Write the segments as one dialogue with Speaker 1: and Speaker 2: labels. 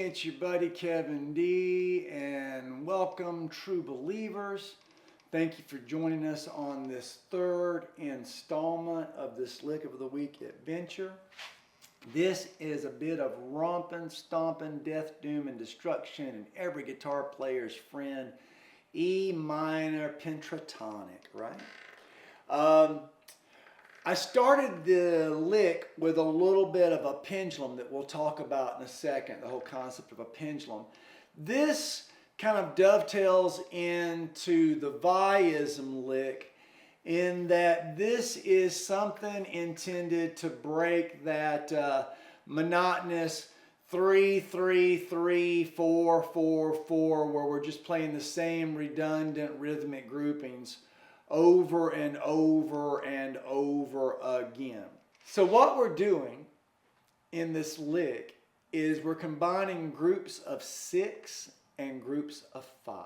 Speaker 1: It's your buddy Kevin D, and welcome, true believers. Thank you for joining us on this third installment of this Lick of the Week adventure. This is a bit of romping, stomping, death, doom, and destruction, and every guitar player's friend, E minor pentatonic, right? I started the lick with a little bit of a pendulum that we'll talk about in a second, the whole concept of a pendulum. This kind of dovetails into the Viism lick in that this is something intended to break that monotonous 3-3-3-4-4-4 where we're just playing the same redundant rhythmic groupings over and over and over again. So what we're doing in this lick is we're combining groups of 6 and groups of 5.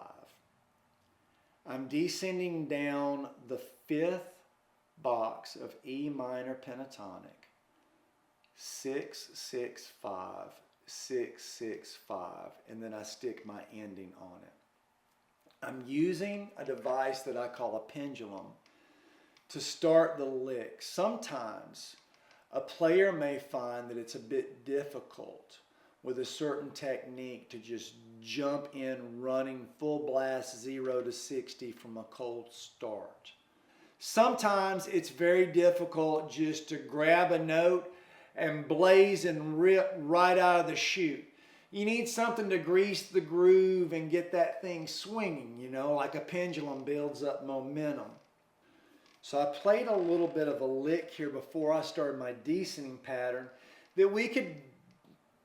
Speaker 1: I'm descending down the 5th box of E minor pentatonic. 6-6-5, 6-6-5, and then I stick my ending on it. I'm using a device that I call a pendulum to start the lick. Sometimes a player may find that it's a bit difficult with a certain technique to just jump in running full blast 0 to 60 from a cold start. Sometimes it's very difficult just to grab a note and blaze and rip right out of the chute. You need something to grease the groove and get that thing swinging, you know, like a pendulum builds up momentum. So I played a little bit of a lick here before I started my descending pattern that we could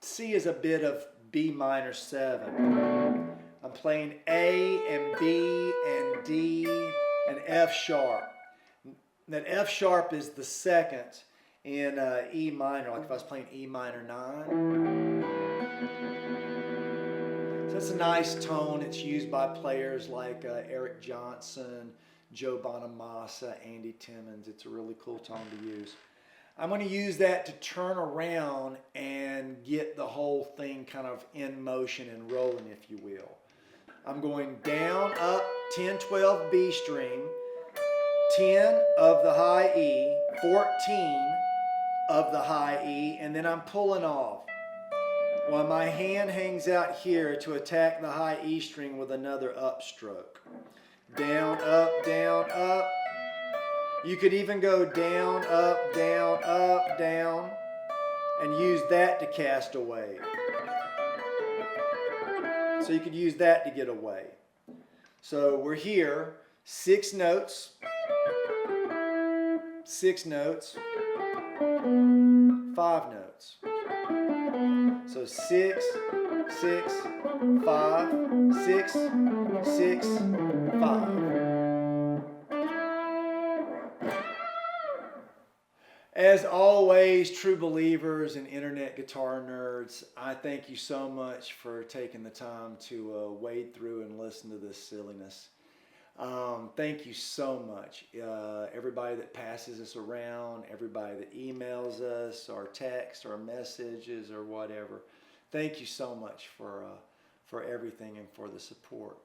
Speaker 1: see as a bit of B minor 7. I'm playing A and B and D and F sharp. That F sharp is the second in E minor, like if I was playing E minor 9. So it's a nice tone. It's used by players like Eric Johnson, Joe Bonamassa, Andy Timmons. It's a really cool tone to use. I'm going to use that to turn around and get the whole thing kind of in motion and rolling, if you will. I'm going down, up, 10, 12 B string, 10 of the high E, 14 of the high E, and then I'm pulling off. While my hand hangs out here to attack the high E string with another upstroke. Down, up, down, up. You could even go down, up, down, and use that to cast away. So you could use that to get away. So we're here, 6 notes, 6 notes, 5 notes. So 6, 6, 5, 6, 6, 5. As always, true believers and internet guitar nerds, I thank you so much for taking the time to wade through and listen to this silliness. Thank you so much. Everybody that passes us around, everybody that emails us or texts or messages or whatever. Thank you so much for everything and for the support.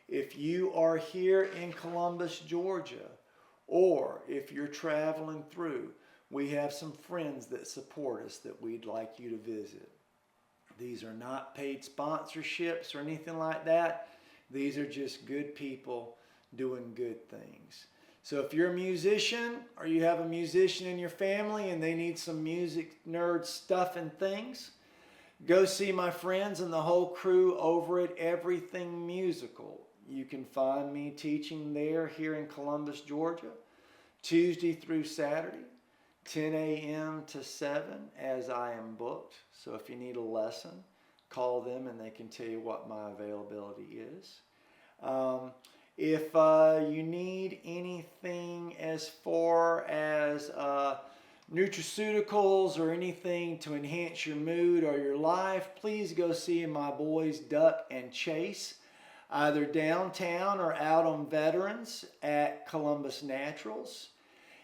Speaker 1: If you are here in Columbus, Georgia, or if you're traveling through, we have some friends that support us that we'd like you to visit. These are not paid sponsorships or anything like that. These are just good people doing good things. So if you're a musician or you have a musician in your family and they need some music nerd stuff and things, go see my friends and the whole crew over at Everything Musical. You can find me teaching there here in Columbus, Georgia, Tuesday through Saturday, 10 a.m. to 7 as I am booked. So if you need a lesson, call them and they can tell you what my availability is. If you need anything as far as nutraceuticals or anything to enhance your mood or your life, please go see my boys Duck and Chase. either downtown or out on Veterans at Columbus Naturals.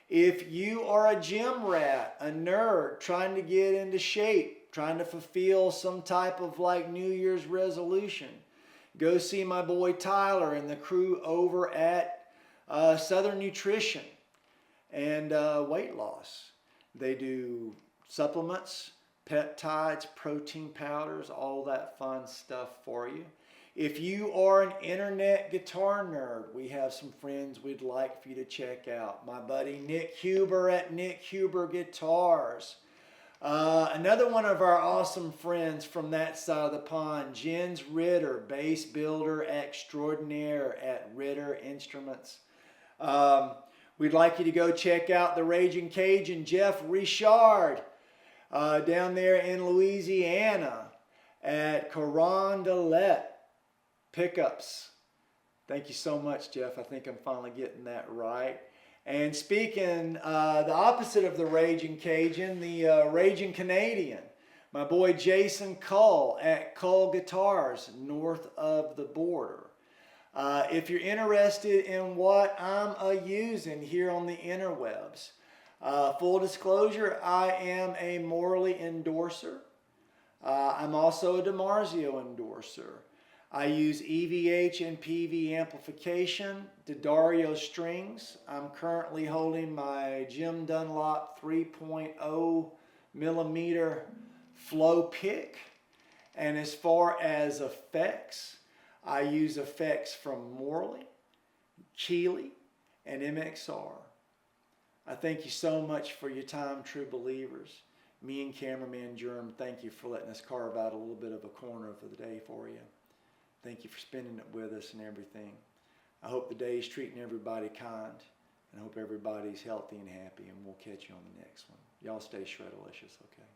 Speaker 1: If you are a gym rat, a nerd, trying to get into shape, trying to fulfill some type of like New Year's resolution, go see my boy Tyler and the crew over at Southern Nutrition and weight loss. They do supplements, peptides, protein powders, all that fun stuff for you. If you are an internet guitar nerd, we have some friends we'd like for you to check out. My buddy Nick Huber at Nick Huber Guitars. Another one of our awesome friends from that side of the pond, Jens Ritter, bass builder extraordinaire at Ritter Instruments. We'd like you to go check out the Raging Cajun, Jeff Richard, down there in Louisiana at Carondelet Pickups. Thank you so much, Jeff. I think I'm finally getting that right. And speaking the opposite of the Raging Cajun, the Raging Canadian, my boy Jason Cull at Cull Guitars, north of the border. If you're interested in what I'm using here on the interwebs, full disclosure, I am a Morley endorser. I'm also a DiMarzio endorser. I use EVH and PV amplification, D'Addario strings. I'm currently holding my Jim Dunlop 3.0 millimeter flow pick. And as far as effects, I use effects from Morley, Keeley, and MXR. I thank you so much for your time, true believers. Me and cameraman Jerm, thank you for letting us carve out a little bit of a corner for the day for you. Thank you for spending it with us and everything. I hope the day is treating everybody kind, and I hope everybody's healthy and happy, and we'll catch you on the next one. Y'all stay shredalicious, okay?